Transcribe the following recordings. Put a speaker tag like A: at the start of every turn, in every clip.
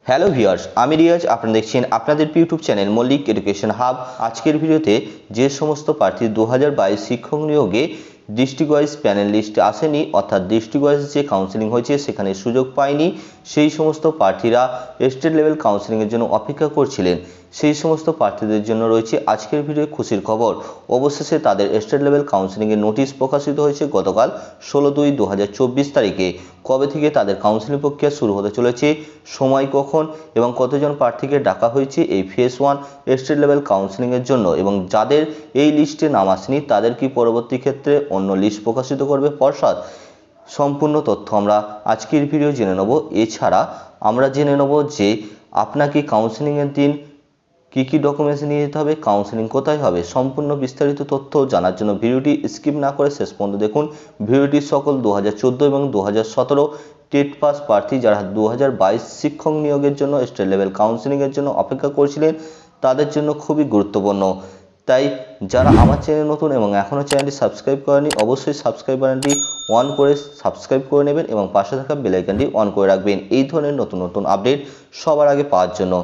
A: Hello viewers, আমি রিয়াজ। আপনারা দেখছেন আপনাদের YouTube channel Mallick education hub. আজকের ভিডিওতে যে সমস্ত প্রার্থী 2022 শিক্ষক নিয়োগে ডিস্ট্রিক্ট ওয়াইজ প্যানেল লিস্টে আসেনি, অর্থাৎ ডিস্ট্রিক্ট ওয়াইজ যে কাউন্সিলিং হয়েছে সেখানে সুযোগ পায়নি, সেই সমস্ত প্রার্থীরা স্টেট লেভেল কাউন্সিলিংয়ের জন্য অপেক্ষা করছিলেন, সেই সমস্ত প্রার্থীদের জন্য রয়েছে আজকের ভিডিও খুশির খবর। অবশেষে তাদের স্টেট লেভেল কাউন্সিলিংয়ের নোটিশ প্রকাশিত হয়েছে গতকাল 16/2/2024 তারিখে। কবে থেকে তাদের কাউন্সিলিং প্রক্রিয়া শুরু হতে চলেছে, সময় কখন এবং কতজন প্রার্থীকে ডাকা হয়েছে এই ফেজ 1 স্টেট লেভেল কাউন্সিলিংয়ের জন্য, এবং যাদের এই লিস্টে নাম আসেনি তাদের কি পরবর্তী ক্ষেত্রে অন্য লিস্ট প্রকাশিত করবে পর্ষদ, সম্পূর্ণ তথ্য আমরা আজকের ভিডিও জেনে নেব। এছাড়া আমরা জেনে নেব যে আপনাকে কাউন্সিলিংয়ের দিন কি কি ডকুমেন্টস নিয়ে যেতে হবে, কাউন্সিলিং কোথায় হবে, সম্পূর্ণ বিস্তারিত তথ্য জানার জন্য ভিডিওটি স্কিপ না করে শেষ পর্যন্ত দেখুন। ভিডিওটি সকল 2014 এবং 2017 টেট পাস প্রার্থী যারা 2022 শিক্ষক নিয়োগের জন্য স্টেট লেভেল কাউন্সিলিংয়ের জন্য অপেক্ষা করছিলেন তাদের জন্য খুবই গুরুত্বপূর্ণ। তাই যারা আমার চ্যানেল নতুন এবং এখনও চ্যানেলটি সাবস্ক্রাইব করেনি, অবশ্যই সাবস্ক্রাইব বাটনটি অন করে সাবস্ক্রাইব করে নেবেন এবং পাশে থাকা বেল আইকনটি অন করে রাখবেন এই ধরনের নতুন নতুন আপডেট সবার আগে পাওয়ার জন্য।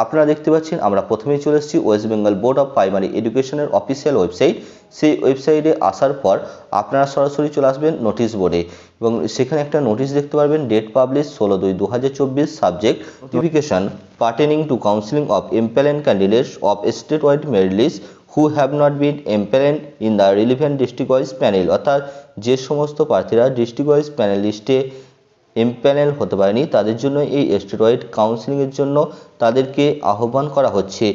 A: আপনারা দেখতে পাচ্ছেন আমরা প্রথমেই চলে এসেছি West Bengal board of primary এডুকেশনের অফিসিয়াল ওয়েবসাইট। সেই ওয়েবসাইটে আসার পর আপনারা সরাসরি চলে আসবেন নোটিশ বোর্ডে এবং সেখানে একটা নোটিশ দেখতে পারবেন, date publish 16/2/2024, subject notification pertaining to counselling of empanelled candidates of state wide merit list who have not been empanelled in the relevant district wise panel. অর্থাৎ যে সমস্ত প্রার্থীরা ডিস্ট্রিক্ট ওয়াইজ প্যানেল লিস্টে এমপ্যানেল হতে পারেনি তাদের জন্য এই স্টেট ওয়াইড কাউন্সিলিংয়ের জন্য তাদেরকে আহ্বান করা হচ্ছে।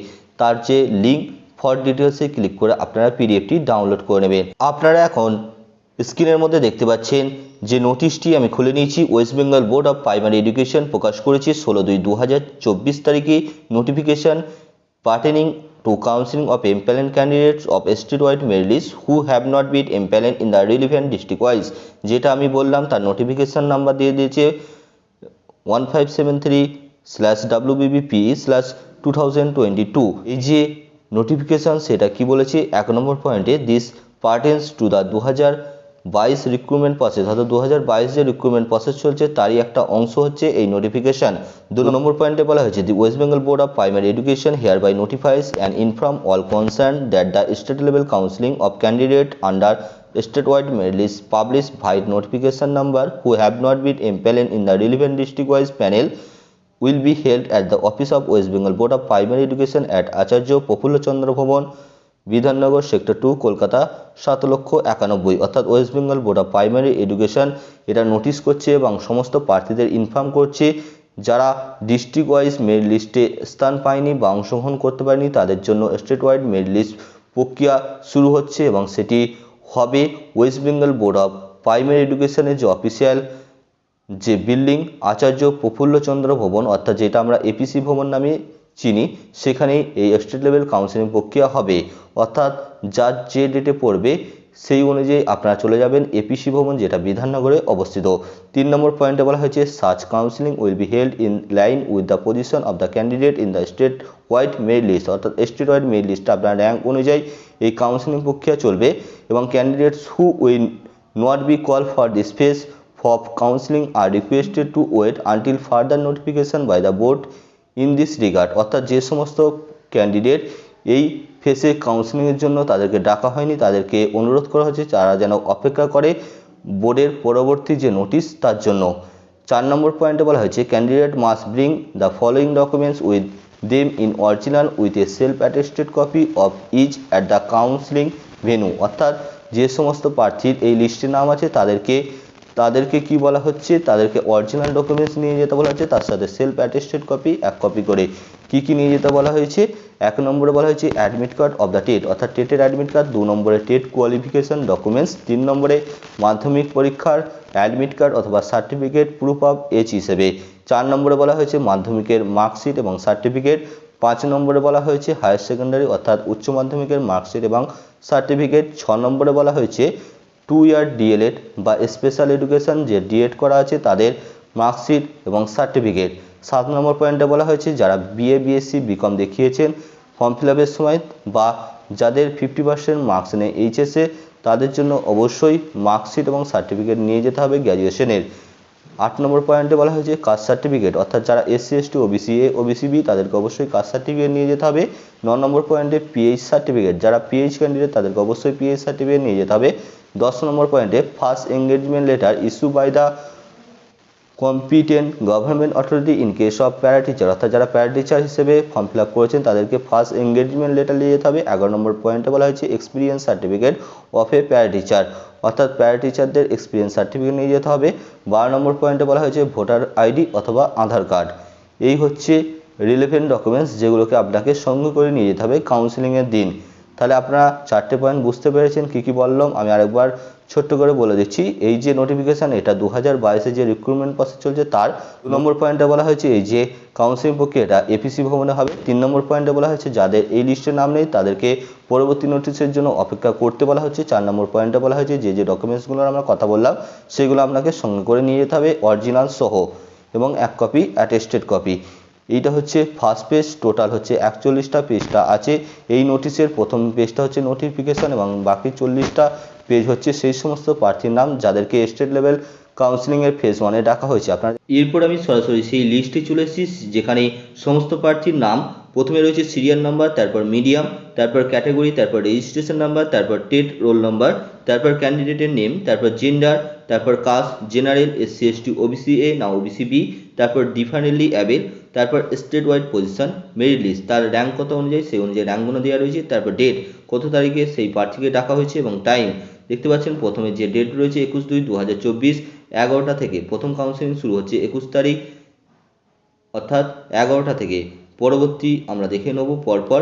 A: তার যে লিঙ্ক ফর ডিটেলসে ক্লিক করে আপনারা পিডিএফটি ডাউনলোড করে নেবেন। আপনারা এখন স্ক্রিনের মধ্যে দেখতে পাচ্ছেন যে নোটিশটি আমি খুলে নিয়েছি। West Bengal board of primary education প্রকাশ করেছে 16/2/2024 তারিখে notification pertaining to counseling of empaneled candidates of state-wide merit list who have not been empaneled in the relevant district wise, যেটা আমি বললাম তার নোটিফিকেশন নাম্বার দিয়ে দিয়েছে 1573/WBBP/2022। এই যে নোটিফিকেশন সেটা কি বলেছে, 1 নম্বর পয়েন্টে this pertains to the 2022 recruitment process, অর্থাৎ 2022 যে রিক্রুটমেন্ট প্রসেস চলছে তারই একটা অংশ হচ্ছে এই নোটিফিকেশন। 2 নম্বর পয়েন্টে বলা হয়েছে the West Bengal board of primary education hereby notifies and inform all concern that the state level counselling of candidate under statewide merit list published by notification number who have not been empaneled in the relevant district wise panel will be held at the office of West Bengal Board of Primary Education at Acharya Prafullo Chandra Bhavan, Bidhannagar sector 2, Kolkata 7,91,000। অর্থাৎ West Bengal board of primary education এটা notice করছে এবং সমস্ত প্রার্থীদের inform করছে যারা district wise merit লিস্টে স্থান পায়নি বা অংশগ্রহণ করতে পারেনি তাদের জন্য স্টেট ওয়াইড মেরিট লিস্ট প্রক্রিয়া শুরু হচ্ছে এবং সেটি হবে West Bengal board of primary এডুকেশনের যে অফিসিয়াল যে বিল্ডিং আচার্য প্রফুল্ল চন্দ্র ভবন, অর্থাৎ যেটা আমরা এপিসি ভবন নামে চিনি, সেখানেই এই স্টেট লেভেল কাউন্সিলিং প্রক্রিয়া হবে। অর্থাৎ যার যে ডেটে পড়বে সেই অনুযায়ী আপনারা চলে যাবেন এপিসি ভবন, যেটা বিধাননগরে অবস্থিত। 3 নম্বর পয়েন্টে বলা হয়েছে such counselling will be held in line with the position of the candidate in the state wide merit list, অর্থাৎ স্টেট ওয়াইড মেরিট লিস্টে আপনার র্যাঙ্ক অনুযায়ী এই কাউন্সিলিং প্রক্রিয়া চলবে এবং candidates who will not be call for this phase of counselling are requested to wait until further notification by the board in this regard. অর্থাৎ যে সমস্ত ক্যান্ডিডেট এই ফেসে কাউন্সিলিংয়ের জন্য তাদেরকে ডাকা হয়নি তাদেরকে অনুরোধ করা হচ্ছে তারা যেন অপেক্ষা করে বোর্ডের পরবর্তী যে নোটিশ তার জন্য। 4 নম্বর পয়েন্টে বলা হয়েছে candidate must bring the following documents with them in original with a self attested copy of each at the counselling venue. অর্থাৎ যে সমস্ত প্রার্থীর এই লিস্টে নাম আছে তাদেরকে কি বলা হচ্ছে, তাদেরকে অরিজিনাল ডকুমেন্টস নিয়ে যেতে বলা হচ্ছে, তার সাথে সেলফ অ্যাটেস্টেড কপি 1 কপি করে। কি নিয়ে যেতে বলা হয়েছে, 1 নম্বরে বলা হয়েছে admit card of the TET, অর্থাৎ টেটের অ্যাডমিট কার্ড। 2 নম্বরে টেট কোয়ালিফিকেশন ডকুমেন্টস। 3 নম্বরে মাধ্যমিক পরীক্ষার অ্যাডমিট কার্ড অথবা সার্টিফিকেট প্রুফ অফ এজ হিসেবে। 4 নম্বরে বলা হয়েছে মাধ্যমিকের মার্কশিট এবং সার্টিফিকেট। 5 নম্বরে বলা হয়েছে হায়ার সেকেন্ডারি অর্থাৎ উচ্চ মাধ্যমিকের মার্কশিট এবং সার্টিফিকেট। 6 নম্বরে বলা হয়েছে 2 ইয়ার ডিএলএড বা স্পেশাল এডুকেশন যে ডিএড করা আছে তাদের মার্কশিট এবং সার্টিফিকেট। 7 নম্বর পয়েন্টে বলা হয়েছে যারা বিএ বিএসসি বিকম দেখিয়েছেন ফর্ম ফিল আপের সময় বা যাদের 50% মার্কস নেই এইচএসে তাদের জন্য অবশ্যই মার্কশিট এবং সার্টিফিকেট নিয়ে যেতে হবে গ্র্যাজুয়েশনের। 8 নম্বর পয়েন্টে বলা হয়েছে কাস্ট সার্টিফিকেট, অর্থাৎ যারা SC ST OBC A OBC B তাদেরকে অবশ্যই কাস্ট সার্টিফিকেট নিয়ে যেতে হবে। 9 নম্বর পয়েন্টে পিএইচ সার্টিফিকেট, যারা পিএইচ ক্যান্ডিডেট তাদেরকে অবশ্যই পিএইচ সার্টিফিকেট নিয়ে যেতে হবে। 10 নম্বর পয়েন্টে first engagement letter issue by the competent government authority in case of para teacher, অর্থাৎ যারা প্যারা টিচার হিসেবে ফর্ম ফিল আপ করেছেন তাদেরকে ফার্স্ট এঙ্গেজমেন্ট লেটার নিয়ে যেতে হবে। 11 নম্বর পয়েন্টে বলা হয়েছে এক্সপিরিয়েন্স সার্টিফিকেট অফ এ প্যারা টিচার, অর্থাৎ প্যারা টিচারদের এক্সপিরিয়েন্স সার্টিফিকেট নিয়ে যেতে হবে। 12 নম্বর পয়েন্টে বলা হয়েছে ভোটার আইডি অথবা আধার কার্ড। এই হচ্ছে রিলেভেন্ট ডকুমেন্টস যেগুলোকে আপনাকে সঙ্গে করে নিয়ে যেতে হবে কাউন্সিলিংয়ের দিন। তাহলে আপনারা 4টে পয়েন্ট বুঝতে পেরেছেন কী কী বললাম, আমি আরেকবার ছোট্ট করে বলে দিচ্ছি। এই যে নোটিফিকেশান, এটা 2022-এ যে রিক্রুটমেন্ট প্রসেস চলছে তার 2 নম্বর পয়েন্টে বলা হয়েছে এই যে কাউন্সিলিং প্রক্রিয়াটা এপিসি ভবনে হবে। 3 নম্বর পয়েন্টে বলা হয়েছে যাদের এই লিস্টে নাম নেই তাদেরকে পরবর্তী নোটিশের জন্য অপেক্ষা করতে বলা হচ্ছে। 4 নম্বর পয়েন্টে বলা হয়েছে যে ডকুমেন্টসগুলোর আমরা কথা বললাম সেগুলো আপনাকে সঙ্গে করে নিয়ে যেতে হবে অরিজিনাল সহ এবং 1 কপি অ্যাটেস্টেড কপি। এইটা হচ্ছে ফার্স্ট পেজ, টোটাল হচ্ছে 41টা পেজটা আছে এই নোটিশের। প্রথম পেজটা হচ্ছে নোটিফিকেশন এবং বাকি 40টা পেজ হচ্ছে সেই সমস্ত প্রার্থীর নাম যাদেরকে স্টেট লেভেল কাউন্সিলিংয়ের ফেজ 1-এ ডাকা হয়েছে আপনার। এরপর আমি সরাসরি সেই লিস্টে চলে এসেছি যেখানে সমস্ত প্রার্থীর নাম প্রথমে রয়েছে সিরিয়াল নাম্বার, তারপর মিডিয়াম, তারপর ক্যাটাগরি, তারপর রেজিস্ট্রেশন নাম্বার, তারপর টেট রোল নাম্বার, তারপর ক্যান্ডিডেটের নেম, তারপর জেন্ডার, তারপর caste general SC ST OBC A না ওবিসি বি, তারপর ডিফারেন্টলি অ্যাবেল, তারপর state wide position, merit list তার র্যাঙ্ক কত অনুযায়ী সেই অনুযায়ী র্যাঙ্কগুলো দেওয়া রয়েছে, তারপর ডেট কত তারিখে সেই প্রার্থীকে ডাকা হয়েছে এবং টাইম দেখতে পাচ্ছেন। প্রথমে যে ডেট রয়েছে 21/2/2024 11টা থেকে, প্রথম কাউন্সিলিং শুরু হচ্ছে 21 তারিখ অর্থাৎ 11টা থেকে। পরবর্তী আমরা দেখে নেব পরপর,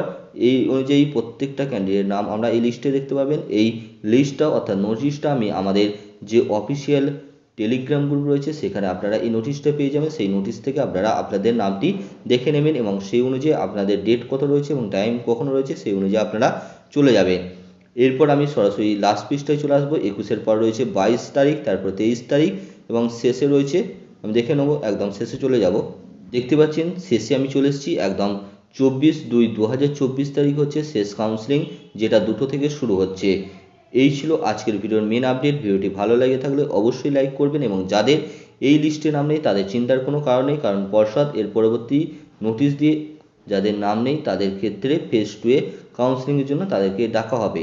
A: এই অনুযায়ী প্রত্যেকটা ক্যান্ডিডেট নাম আমরা এই লিস্টে দেখতে পাবেন। এই লিস্টটা অর্থাৎ নোটিশটা আমি আমাদের যে অফিসিয়াল টেলিগ্রাম গ্রুপ রয়েছে সেখানে আপনারা এই নোটিশটা পেয়ে যাবেন। সেই নোটিশ থেকে আপনারা আপনাদের নামটি দেখে নেবেন এবং সেই অনুযায়ী আপনাদের ডেট কত রয়েছে এবং টাইম কখন রয়েছে সেই অনুযায়ী আপনারা চলে যাবেন। এরপর আমি সরাসরি লাস্ট পৃষ্ঠায় চলে আসবো। 21-এর পর রয়েছে 22 তারিখ, তারপর 23 তারিখ এবং শেষে রয়েছে, আমি দেখে নেবো, একদম শেষে চলে যাব। দেখতে পাচ্ছেন শেষে আমি চলে এসেছি একদম 24/2/2024 তারিখ হচ্ছে শেষ কাউন্সিলিং, যেটা 2টো থেকে শুরু হচ্ছে। এই ছিল আজকের ভিডিওর মেন আপডেট। ভিডিওটি ভালো লেগে থাকলে অবশ্যই লাইক করবেন এবং যাদের এই লিস্টে নাম নেই তাদের চিন্তার কোনো কারণ নেই, কারণ পর্ষদ এর পরবর্তী নোটিশ দিয়ে যাদের নাম নেই তাদের ক্ষেত্রে ফেজ 2-এ কাউন্সিলিংয়ের জন্য তাদেরকে ডাকা হবে।